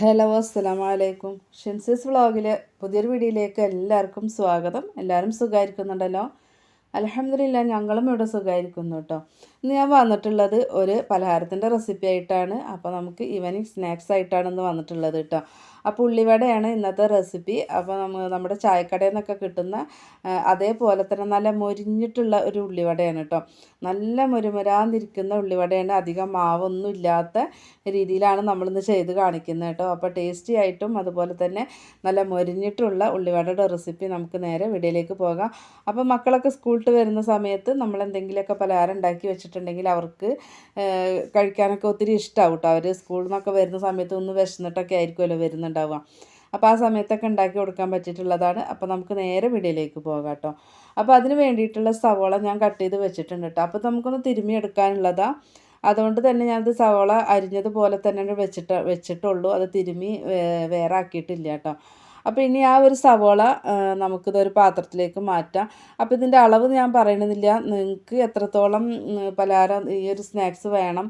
Hello അസ്സലാമു അലൈക്കും. ഷിൻസിസ് വ്ളോഗിലെ പുതിയൊരു വീഡിയോയിലേക്ക് എല്ലാവർക്കും സ്വാഗതം. എല്ലാവരും സുഖമായിരിക്കുന്നുണ്ടല്ലോ? അൽഹംദുലില്ലാ ഞങ്ങളും ഇവിടെ സുഖമായിരിക്കുന്നു കേട്ടോ. ഇന്ന് ഞാൻ വന്നിട്ടുള്ളത് ഒരു പലഹാരത്തിൻ്റെ റെസിപ്പി ആയിട്ടാണ്. അപ്പോൾ നമുക്ക് ഈവനിങ് സ്നാക്സ് ആയിട്ടാണ് ഇന്ന് വന്നിട്ടുള്ളത് കേട്ടോ. അപ്പോൾ ഉള്ളിവടയാണ് ഇന്നത്തെ റെസിപ്പി. അപ്പോൾ നമ്മുടെ ചായക്കടയിൽ നിന്നൊക്കെ കിട്ടുന്ന അതേപോലെ തന്നെ നല്ല മൊരിഞ്ഞിട്ടുള്ള ഒരു ഉള്ളിവടയാണ് കേട്ടോ. നല്ല മുരുമുരാന്നിരിക്കുന്ന ഉള്ളിവടയാണ്. അധികം മാവൊന്നും ഇല്ലാത്ത രീതിയിലാണ് നമ്മളിന്ന് ചെയ്ത് കാണിക്കുന്നത് കേട്ടോ. അപ്പോൾ ടേസ്റ്റി ആയിട്ടും അതുപോലെ തന്നെ നല്ല മൊരിഞ്ഞിട്ടുള്ള ഉള്ളിവടയുടെ റെസിപ്പി നമുക്ക് നേരെ വീഡിയോയിലേക്ക് പോകാം. അപ്പോൾ മക്കളൊക്കെ സ്കൂളിൽ വരുന്ന സമയത്ത് നമ്മൾ എന്തെങ്കിലുമൊക്കെ പലഹാരം ഉണ്ടാക്കി വെച്ചിട്ടുണ്ടെങ്കിൽ അവർക്ക് കഴിക്കാനൊക്കെ ഒത്തിരി ഇഷ്ടമാവും കേട്ടോ. അവർ സ്കൂളിൽ നിന്നൊക്കെ വരുന്ന സമയത്ത് ഒന്ന് വിശന്നിട്ടൊക്കെ ആയിരിക്കുമല്ലോ വരുന്നുണ്ടാവുക. അപ്പോൾ ആ സമയത്തൊക്കെ ഉണ്ടാക്കി കൊടുക്കാൻ പറ്റിയിട്ടുള്ളതാണ്. അപ്പോൾ നമുക്ക് നേരെ വീഡിയോയിലേക്ക് പോകാം കേട്ടോ. അപ്പോൾ അതിന് വേണ്ടിയിട്ടുള്ള സവോള ഞാൻ കട്ട് ചെയ്ത് വെച്ചിട്ടുണ്ട് കേട്ടോ. അപ്പോൾ നമുക്കൊന്ന് തിരുമ്മി എടുക്കാനുള്ളതാണ്. അതുകൊണ്ട് തന്നെ ഞാനത് സവോള അരിഞ്ഞതുപോലെ തന്നെ വെച്ചിട്ടുള്ളൂ. അത് തിരുമ്മി വേറെ ആക്കിയിട്ടില്ല കേട്ടോ. അപ്പോൾ ഇനി ആ ഒരു സവോള നമുക്കിതൊരു പാത്രത്തിലേക്ക് മാറ്റാം. അപ്പോൾ ഇതിൻ്റെ അളവ് ഞാൻ പറയണമെന്നില്ല. നിങ്ങൾക്ക് എത്രത്തോളം പലഹാരം ഈ ഒരു സ്നാക്സ് വേണം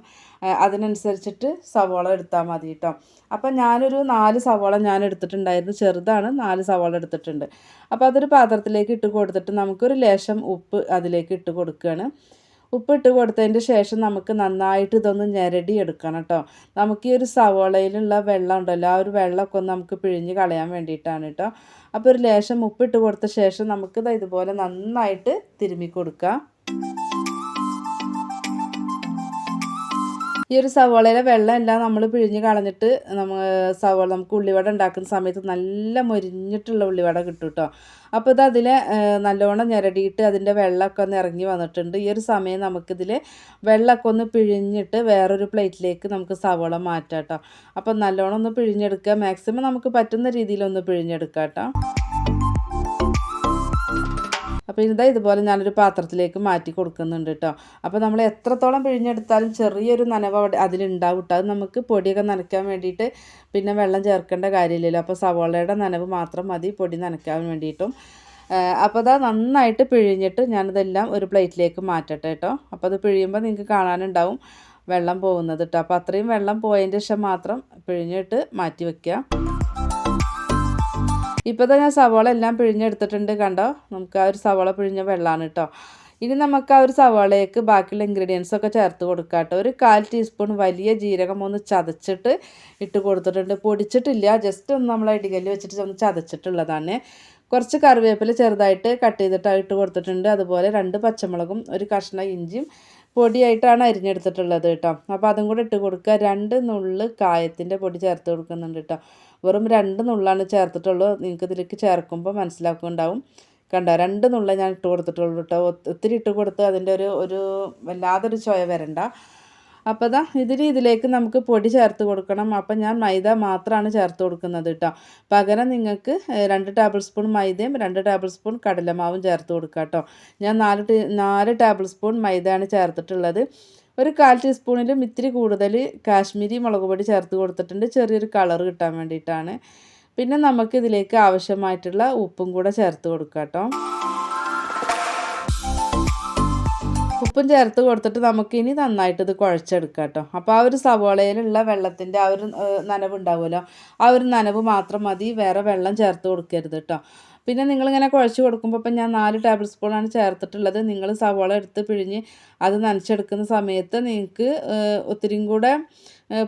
അതിനനുസരിച്ചിട്ട് സവോള എടുത്താൽ മതി കേട്ടോ. അപ്പം ഞാനൊരു 4 സവോള ഞാൻ എടുത്തിട്ടുണ്ടായിരുന്നു. ചെറുതാണ്, 4 സവോള എടുത്തിട്ടുണ്ട്. അപ്പോൾ അതൊരു പാത്രത്തിലേക്ക് ഇട്ട് കൊടുത്തിട്ട് നമുക്കൊരു ലേശം ഉപ്പ് അതിലേക്ക് ഇട്ട് കൊടുക്കുകയാണ്. ഉപ്പിട്ട് കൊടുത്തതിൻ്റെ ശേഷം നമുക്ക് നന്നായിട്ട് ഇതൊന്ന് ഞെരടി എടുക്കണം കേട്ടോ. നമുക്ക് ഈ ഒരു സവോളയിലുള്ള വെള്ളം ഉണ്ടല്ലോ, ആ ഒരു വെള്ളമൊക്കെ ഒന്ന് നമുക്ക് പിഴിഞ്ഞ് കളയാൻ വേണ്ടിയിട്ടാണ് കേട്ടോ. അപ്പോൾ ഒരു ലേശം ഉപ്പിട്ട് കൊടുത്ത ശേഷം നമുക്കിത് ഇതുപോലെ നന്നായിട്ട് തിരുമ്മി കൊടുക്കാം. ഈ ഒരു സവോളയിലെ വെള്ളം എല്ലാം നമ്മൾ പിഴിഞ്ഞ് കളഞ്ഞിട്ട് നമുക്ക് ഉള്ളിവട ഉണ്ടാക്കുന്ന സമയത്ത് നല്ല മൊരിഞ്ഞിട്ടുള്ള ഉള്ളിവട കിട്ടും കേട്ടോ. അപ്പോൾ ഇത് അതിൽ നല്ലോണം ഞെരടിയിട്ട് അതിൻ്റെ വെള്ളമൊക്കെ ഒന്ന് ഇറങ്ങി വന്നിട്ടുണ്ട്. ഈ ഒരു സമയം നമുക്കിതിൽ വെള്ളമൊക്കെ ഒന്ന് പിഴിഞ്ഞിട്ട് വേറൊരു പ്ലേറ്റിലേക്ക് നമുക്ക് സവോള മാറ്റാം കേട്ടോ. അപ്പോൾ നല്ലോണം ഒന്ന് പിഴിഞ്ഞെടുക്കുക. മാക്സിമം നമുക്ക് പറ്റുന്ന രീതിയിലൊന്ന് പിഴിഞ്ഞെടുക്കാം കേട്ടോ. അപ്പോൾ ഇതുപോലെ ഞാനൊരു പാത്രത്തിലേക്ക് മാറ്റി കൊടുക്കുന്നുണ്ട് കേട്ടോ. അപ്പോൾ നമ്മൾ എത്രത്തോളം പിഴിഞ്ഞെടുത്താലും ചെറിയൊരു നനവ് അതിലുണ്ടാവും കേട്ടോ. അത് നമുക്ക് പൊടിയൊക്കെ നനയ്ക്കാൻ വേണ്ടിയിട്ട് പിന്നെ വെള്ളം ചേർക്കേണ്ട കാര്യമില്ലല്ലോ. അപ്പോൾ സവോളയുടെ നനവ് മാത്രം മതി പൊടി നനയ്ക്കാൻ വേണ്ടിയിട്ടും. അപ്പോൾ അത് നന്നായിട്ട് പിഴിഞ്ഞിട്ട് ഞാനിതെല്ലാം ഒരു പ്ലേറ്റിലേക്ക് മാറ്റട്ടെ കേട്ടോ. അപ്പോൾ അത് പിഴിയുമ്പോൾ നിങ്ങൾക്ക് കാണാനുണ്ടാവും വെള്ളം പോകുന്നത് കേട്ടോ. അപ്പോൾ അത്രയും വെള്ളം പോയതിൻ്റെ ശേഷം മാത്രം പിഴിഞ്ഞിട്ട് മാറ്റി വയ്ക്കുക. ഇപ്പോൾ ഞാൻ സവോള എല്ലാം പിഴിഞ്ഞെടുത്തിട്ടുണ്ട് കണ്ടോ. നമുക്ക് ആ ഒരു സവോള പിഴിഞ്ഞ വെള്ളമാണ് കേട്ടോ. ഇനി നമുക്ക് ആ ഒരു സവോളയ്ക്ക് ബാക്കിയുള്ള ഇൻഗ്രീഡിയൻസ് ഒക്കെ ചേർത്ത് കൊടുക്കാം കേട്ടോ. ഒരു 1/4 ടീസ്പൂൺ വലിയ ജീരകം ഒന്ന് ചതച്ചിട്ട് ഇട്ട് കൊടുത്തിട്ടുണ്ട്. പൊടിച്ചിട്ടില്ല, ജസ്റ്റ് ഒന്ന് നമ്മൾ ഇടികല്ല് വെച്ചിട്ട് ഒന്ന് ചതച്ചിട്ടുള്ളതാണ്. കുറച്ച് കറിവേപ്പില ചെറുതായിട്ട് കട്ട് ചെയ്തിട്ട് ഇട്ട് കൊടുത്തിട്ടുണ്ട്. അതുപോലെ 2 പച്ചമുളകും ഒരു കഷ്ണം ഇഞ്ചിയും പൊടിയായിട്ടാണ് അരിഞ്ഞെടുത്തിട്ടുള്ളത് കേട്ടോ. അപ്പോൾ അതും കൂടെ ഇട്ട് കൊടുക്കുക. 2 നുള്ള് കായത്തിൻ്റെ പൊടി ചേർത്ത് കൊടുക്കുന്നുണ്ട് കേട്ടോ. വെറും 2 നുള്ളാണ് ചേർത്തിട്ടുള്ളൂ. നിങ്ങൾക്ക് ഇതിലേക്ക് ചേർക്കുമ്പോൾ മനസ്സിലാക്കുന്നുണ്ടാവും. കണ്ടോ, 2 നുള്ള ഞാൻ ഇട്ട് കൊടുത്തിട്ടുള്ളൂ കേട്ടോ. ഒത്തിരി ഇട്ട് കൊടുത്ത് അതിൻ്റെ ഒരു വല്ലാതൊരു ചൊയ വരണ്ട. അപ്പോൾ ഇതിലേക്ക് നമുക്ക് പൊടി ചേർത്ത് കൊടുക്കണം. അപ്പം ഞാൻ മൈദ മാത്രമാണ് ചേർത്ത് കൊടുക്കുന്നത് കേട്ടോ. പകരം നിങ്ങൾക്ക് 2 ടേബിൾ സ്പൂൺ മൈദയും 2 ടേബിൾ സ്പൂൺ കടലമാവും ചേർത്ത് കൊടുക്കുക കേട്ടോ. ഞാൻ 4 ടേബിൾ സ്പൂൺ മൈദയാണ് ചേർത്തിട്ടുള്ളത്. ഒരു 1/4 ടീസ്പൂണിലും ഇത്തിരി കൂടുതൽ കാശ്മീരി മുളക് പൊടി ചേർത്ത് കൊടുത്തിട്ടുണ്ട്, ചെറിയൊരു കളർ കിട്ടാൻ വേണ്ടിയിട്ടാണ്. പിന്നെ നമുക്ക് ഇതിലേക്ക് ആവശ്യമായിട്ടുള്ള ഉപ്പും കൂടെ ചേർത്ത് കൊടുക്കാം കേട്ടോ. ഉപ്പും ചേർത്ത് കൊടുത്തിട്ട് നമുക്കിനി നന്നായിട്ട് ഇത് കുഴച്ചെടുക്കാം കേട്ടോ. അപ്പോൾ ആ ഒരു സവോളയിലുള്ള വെള്ളത്തിൻ്റെ ആ ഒരു നനവ് ഉണ്ടാവുമല്ലോ, ആ ഒരു നനവ് മാത്രം മതി, വേറെ വെള്ളം ചേർത്ത് കൊടുക്കരുത് കേട്ടോ. പിന്നെ നിങ്ങളിങ്ങനെ കുഴച്ച് കൊടുക്കുമ്പോൾ ഇപ്പം ഞാൻ 4 ടേബിൾ സ്പൂണാണ് ചേർത്തിട്ടുള്ളത്. നിങ്ങൾ സവോള എടുത്ത് പിഴിഞ്ഞ് അത് നനച്ചെടുക്കുന്ന സമയത്ത് നിങ്ങൾക്ക് ഒത്തിരിയും കൂടെ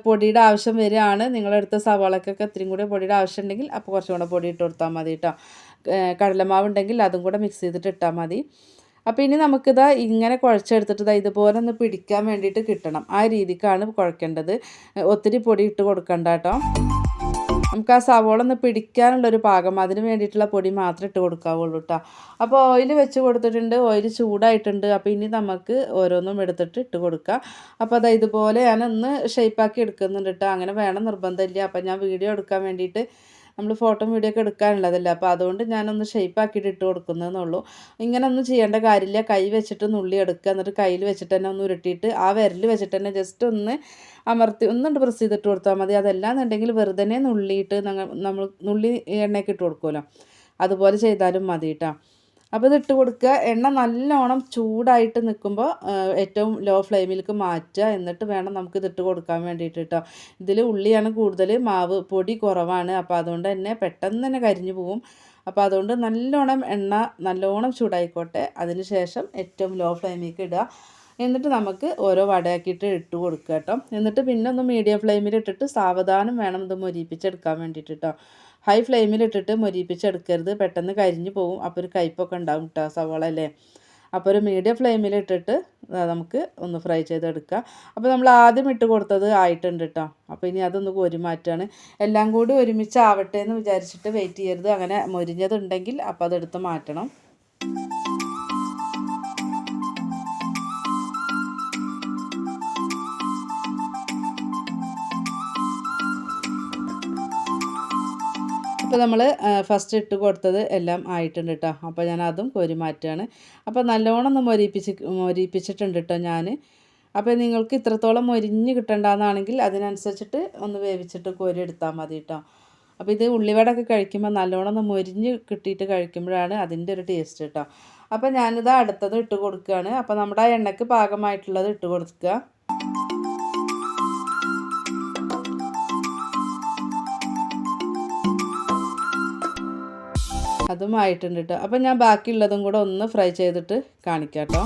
പൊടിയുടെ ആവശ്യം വരികയാണ്. നിങ്ങളെടുത്ത സവോളക്കൊക്കെ ഒത്തിരിയും കൂടെ പൊടിയുടെ ആവശ്യം ഉണ്ടെങ്കിൽ അപ്പോൾ കുറച്ചും കൂടെ പൊടി ഇട്ട് കൊടുത്താൽ മതി കേട്ടോ. കടലമാവ് ഉണ്ടെങ്കിൽ അതും കൂടെ മിക്സ് ചെയ്തിട്ട് ഇട്ടാൽ മതി. അപ്പോൾ ഇനി നമുക്കിതാ ഇങ്ങനെ കുഴച്ചെടുത്തിട്ട് ഇതുപോലെ ഒന്ന് പിടിക്കാൻ വേണ്ടിയിട്ട് കിട്ടണം. ആ രീതിക്കാണ് കുഴക്കേണ്ടത്. ഒത്തിരി പൊടി ഇട്ട് കൊടുക്കണ്ട കേട്ടോ. നമുക്ക് ആ സവോള ഒന്ന് പിടിക്കാനുള്ളൊരു പാകം, അതിന് വേണ്ടിയിട്ടുള്ള പൊടി മാത്രമേ ഇട്ട് കൊടുക്കാവുള്ളൂ കേട്ടോ. അപ്പോൾ ഓയിൽ വെച്ച് കൊടുത്തിട്ടുണ്ട്, ഓയിൽ ചൂടായിട്ടുണ്ട്. അപ്പോൾ ഇനി നമുക്ക് ഓരോന്നും എടുത്തിട്ട് ഇട്ട് കൊടുക്കാം. അപ്പോൾ ഇതുപോലെ ഞാൻ ഒന്ന് ഷേപ്പാക്കി എടുക്കുന്നുണ്ട് കേട്ടോ. അങ്ങനെ വേണം നിർബന്ധമില്ല. അപ്പോൾ ഞാൻ വീഡിയോ എടുക്കാൻ വേണ്ടിയിട്ട് നമ്മൾ ഫോട്ടോ വീഡിയോ ഒക്കെ എടുക്കാനുള്ളതല്ല. അപ്പോൾ അതുകൊണ്ട് ഞാനൊന്ന് ഷേപ്പാക്കിയിട്ട് ഇട്ട് കൊടുക്കുന്നതെന്നുള്ളൂ. ഇങ്ങനെ ഒന്നും ചെയ്യേണ്ട കാര്യമില്ല. കൈ വെച്ചിട്ട് നുള്ളി എടുക്കുക, എന്നിട്ട് കയ്യിൽ വെച്ചിട്ട് തന്നെ ഒന്ന് ഉരുട്ടിയിട്ട് ആ വിരൽ വെച്ചിട്ട് തന്നെ ജസ്റ്റ് ഒന്ന് അമർത്തി ഒന്നുകൊണ്ട് പ്രസ് ചെയ്തിട്ട് കൊടുത്താൽ മതി. അതല്ലാന്നുണ്ടെങ്കിൽ വെറുതെ നുള്ളിയിട്ട് നമ്മൾ നുള്ളി എണ്ണയൊക്കെ ഇട്ട് കൊടുക്കുമല്ലോ, അതുപോലെ ചെയ്താലും മതി കേട്ടോ. അപ്പോൾ ഇതിട്ട് കൊടുക്കുക. എണ്ണ നല്ലോണം ചൂടായിട്ട് നിൽക്കുമ്പോൾ ഏറ്റവും ലോ ഫ്ലെയിമിലേക്ക് മാറ്റുക. എന്നിട്ട് വേണം നമുക്ക് ഇതിട്ട് കൊടുക്കാൻ വേണ്ടിയിട്ട് കേട്ടോ. ഇതിൽ ഉള്ളിയാണ് കൂടുതൽ, മാവ് പൊടി കുറവാണ്. അപ്പോൾ അതുകൊണ്ട് തന്നെ പെട്ടെന്ന് തന്നെ കരിഞ്ഞു പോവും. അപ്പോൾ അതുകൊണ്ട് നല്ലോണം എണ്ണ നല്ലോണം ചൂടായിക്കോട്ടെ. അതിന് ശേഷം ഏറ്റവും ലോ ഫ്ലെയിമിലേക്ക് ഇടുക. എന്നിട്ട് നമുക്ക് ഓരോ വടയാക്കിയിട്ട് ഇട്ട് കൊടുക്കുക കേട്ടോ. എന്നിട്ട് പിന്നെ ഒന്ന് മീഡിയം ഫ്ലെയിമിൽ ഇട്ടിട്ട് സാവധാനം വേണം ഇത് മൊരിപ്പിച്ചെടുക്കാൻ വേണ്ടിയിട്ട് കേട്ടോ. ഹൈ ഫ്ലെയിമിലിട്ടിട്ട് മൊരിപ്പിച്ചെടുക്കരുത്, പെട്ടെന്ന് കരിഞ്ഞു പോകും. അപ്പോൾ ഒരു കയ്പ്പൊക്കെ ഉണ്ടാവും കേട്ടോ സവാള അല്ലേ. അപ്പോൾ ഒരു മീഡിയം ഫ്ലെയിമിലിട്ടിട്ട് നമുക്ക് ഒന്ന് ഫ്രൈ ചെയ്തെടുക്കാം. അപ്പോൾ നമ്മൾ ആദ്യം ഇട്ട് കൊടുത്തത് ആയിട്ടുണ്ട് കേട്ടോ. അപ്പോൾ ഇനി അതൊന്ന് കോരി മാറ്റാണ്. എല്ലാം കൂടി ഒരുമിച്ചാവട്ടെ എന്ന് വിചാരിച്ചിട്ട് വെയിറ്റ് ചെയ്യരുത്. അങ്ങനെ മൊരിഞ്ഞതുണ്ടെങ്കിൽ അപ്പോൾ അതെടുത്ത് മാറ്റണം. അപ്പോൾ നമ്മൾ ഫസ്റ്റ് ഇട്ട് കൊടുത്തത് എല്ലാം ആയിട്ടുണ്ട് കേട്ടോ. അപ്പോൾ ഞാൻ അതും കോരി മാറ്റുകയാണ്. അപ്പോൾ നല്ലോണം ഒന്ന് മൊരിപ്പിച്ചിട്ടുണ്ട് കേട്ടോ ഞാൻ. അപ്പോൾ നിങ്ങൾക്ക് ഇത്രത്തോളം മൊരിഞ്ഞ് കിട്ടണ്ടെന്നാണെങ്കിൽ അതിനനുസരിച്ചിട്ട് ഒന്ന് വേവിച്ചിട്ട് കോരി എടുത്താൽ മതി കേട്ടോ. അപ്പോൾ ഇത് ഉള്ളിവടയൊക്കെ കഴിക്കുമ്പോൾ നല്ലോണം ഒന്ന് മൊരിഞ്ഞ് കിട്ടിയിട്ട് കഴിക്കുമ്പോഴാണ് അതിൻ്റെ ഒരു ടേസ്റ്റ് കേട്ടോ. അപ്പോൾ ഞാനിത് അടുത്തത് ഇട്ട് കൊടുക്കുകയാണ്. അപ്പോൾ നമ്മുടെ ആ എണ്ണയ്ക്ക് പാകമായിട്ടുള്ളത് ഇട്ട് കൊടുക്കുക. അതും ആയിട്ടുണ്ട് കേട്ടോ. അപ്പം ഞാൻ ബാക്കിയുള്ളതും കൂടെ ഒന്ന് ഫ്രൈ ചെയ്തിട്ട് കാണിക്കാം കേട്ടോ.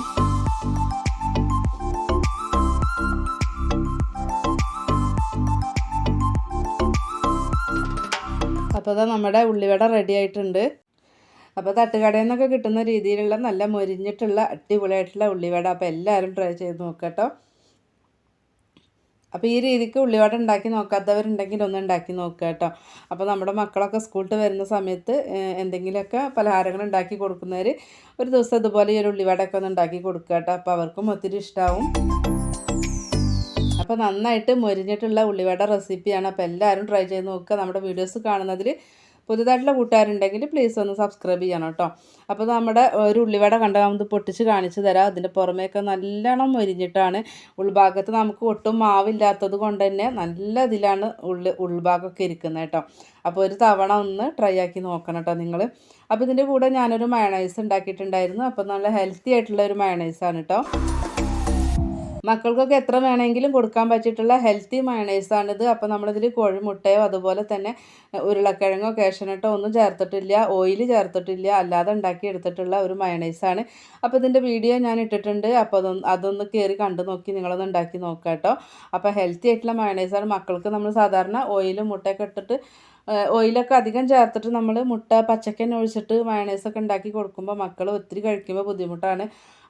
അപ്പോൾ അതാ നമ്മുടെ ഉള്ളിവട റെഡി ആയിട്ടുണ്ട്. അപ്പോൾ തട്ടുകടയിൽ നിന്നൊക്കെ കിട്ടുന്ന രീതിയിലുള്ള നല്ല മൊരിഞ്ഞിട്ടുള്ള അടിപൊളിയായിട്ടുള്ള ഉള്ളിവട. അപ്പോൾ എല്ലാവരും ട്രൈ ചെയ്ത് നോക്കാം കേട്ടോ. അപ്പോൾ ഈ രീതിക്ക് ഉള്ളിവട ഉണ്ടാക്കി നോക്കാത്തവരുണ്ടെങ്കിൽ ഒന്ന് ഉണ്ടാക്കി നോക്കുക കേട്ടോ. അപ്പോൾ നമ്മുടെ മക്കളൊക്കെ സ്കൂളിൽ വരുന്ന സമയത്ത് എന്തെങ്കിലുമൊക്കെ പലഹാരങ്ങൾ ഉണ്ടാക്കി കൊടുക്കുന്നവർ ഒരു ദിവസം ഇതുപോലെ ഈ ഒരു ഉള്ളിവടയൊക്കെ ഒന്ന് ഉണ്ടാക്കി കൊടുക്കുക കേട്ടോ. അപ്പോൾ അവർക്കും ഒത്തിരി ഇഷ്ടമാവും. അപ്പോൾ നന്നായിട്ട് മൊരിഞ്ഞിട്ടുള്ള ഉള്ളിവട റെസിപ്പിയാണ്. അപ്പോൾ എല്ലാവരും ട്രൈ ചെയ്ത് നോക്കുക. നമ്മുടെ വീഡിയോസ് കാണുന്നതിൽ പുതുതായിട്ടുള്ള കൂട്ടുകാരുണ്ടെങ്കിൽ പ്ലീസ് ഒന്ന് സബ്സ്ക്രൈബ് ചെയ്യണം കേട്ടോ. അപ്പോൾ നമ്മുടെ ഒരു ഉള്ളിവട കണ്ടാൽ പൊട്ടിച്ച് കാണിച്ചു തരാം. അതിൻ്റെ പുറമേയൊക്കെ നല്ലോണം മൊരിഞ്ഞിട്ടാണ്. ഉൾഭാഗത്ത് നമുക്ക് ഒട്ടും മാവില്ലാത്തത് കൊണ്ട് തന്നെ നല്ല ഇതിലാണ് ഉൾഭാഗമൊക്കെ ഇരിക്കുന്നത് കേട്ടോ. അപ്പോൾ ഒരു തവണ ഒന്ന് ട്രൈ ആക്കി നോക്കണം കേട്ടോ നിങ്ങൾ. അപ്പോൾ ഇതിൻ്റെ കൂടെ ഞാനൊരു മയണൈസ് ഉണ്ടാക്കിയിട്ടുണ്ടായിരുന്നു. അപ്പോൾ നല്ല ഹെൽത്തി ആയിട്ടുള്ള ഒരു മയണൈസാണ് കേട്ടോ. മക്കൾക്കൊക്കെ എത്ര വേണമെങ്കിലും കൊടുക്കാൻ പറ്റിയിട്ടുള്ള ഹെൽത്തി മയണൈസാണിത്. അപ്പോൾ നമ്മളിതിൽ കോഴിമുട്ടയോ അതുപോലെ തന്നെ ഉരുളക്കിഴങ്ങോ കാഷ്യൂനട്ടോ ഒന്നും ചേർത്തിട്ടില്ല, ഓയിൽ ചേർത്തിട്ടില്ല, അല്ലാതെ ഉണ്ടാക്കി എടുത്തിട്ടുള്ള ഒരു മയണൈസാണ്. അപ്പോൾ ഇതിൻ്റെ വീഡിയോ ഞാൻ ഇട്ടിട്ടുണ്ട്. അപ്പോൾ അതൊന്ന് കയറി കണ്ടു നോക്കി നിങ്ങളൊന്ന് ഉണ്ടാക്കി നോക്കാം കേട്ടോ. അപ്പോൾ ഹെൽത്തി ആയിട്ടുള്ള മയണൈസാണ്. മക്കൾക്ക് നമ്മൾ സാധാരണ ഓയിലും മുട്ടയൊക്കെ ഇട്ടിട്ട് ഓയിലൊക്കെ അധികം ചേർത്തിട്ട് നമ്മൾ മുട്ട പച്ചക്കന്നെ ഒഴിച്ചിട്ട് മയണൈസൊക്കെ ഉണ്ടാക്കി കൊടുക്കുമ്പോൾ മക്കൾ ഒത്തിരി കഴിക്കുമ്പോൾ ബുദ്ധിമുട്ടാണ്.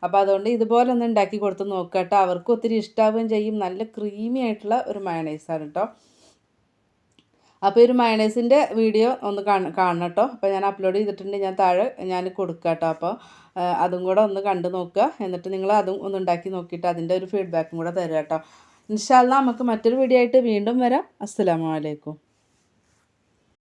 അപ്പോൾ അതുകൊണ്ട് ഇതുപോലെ ഒന്ന് ഉണ്ടാക്കി കൊടുത്ത് നോക്കുക കേട്ടോ. അവർക്ക് ഒത്തിരി ഇഷ്ടാവുകയും ചെയ്യും. നല്ല ക്രീമി ആയിട്ടുള്ള ഒരു മയണൈസാണ് കേട്ടോ. അപ്പോൾ ഈ ഒരു മയണൈസിൻ്റെ വീഡിയോ ഒന്ന് കാണണം കേട്ടോ. അപ്പോൾ ഞാൻ അപ്ലോഡ് ചെയ്തിട്ടുണ്ട്, ഞാൻ താഴെ ഞാൻ കൊടുക്കാം കേട്ടോ. അപ്പോൾ അതും കൂടെ ഒന്ന് കണ്ടു നോക്കുക. എന്നിട്ട് നിങ്ങൾ അതും ഒന്ന് ഉണ്ടാക്കി നോക്കിയിട്ട് അതിൻ്റെ ഒരു ഫീഡ്ബാക്കും കൂടെ തരാം കേട്ടോ. ഇൻഷാ അല്ലാഹ് നമുക്ക് മറ്റൊരു വീഡിയോ ആയിട്ട് വീണ്ടും വരാം. അസ്സലാമു അലൈക്കും.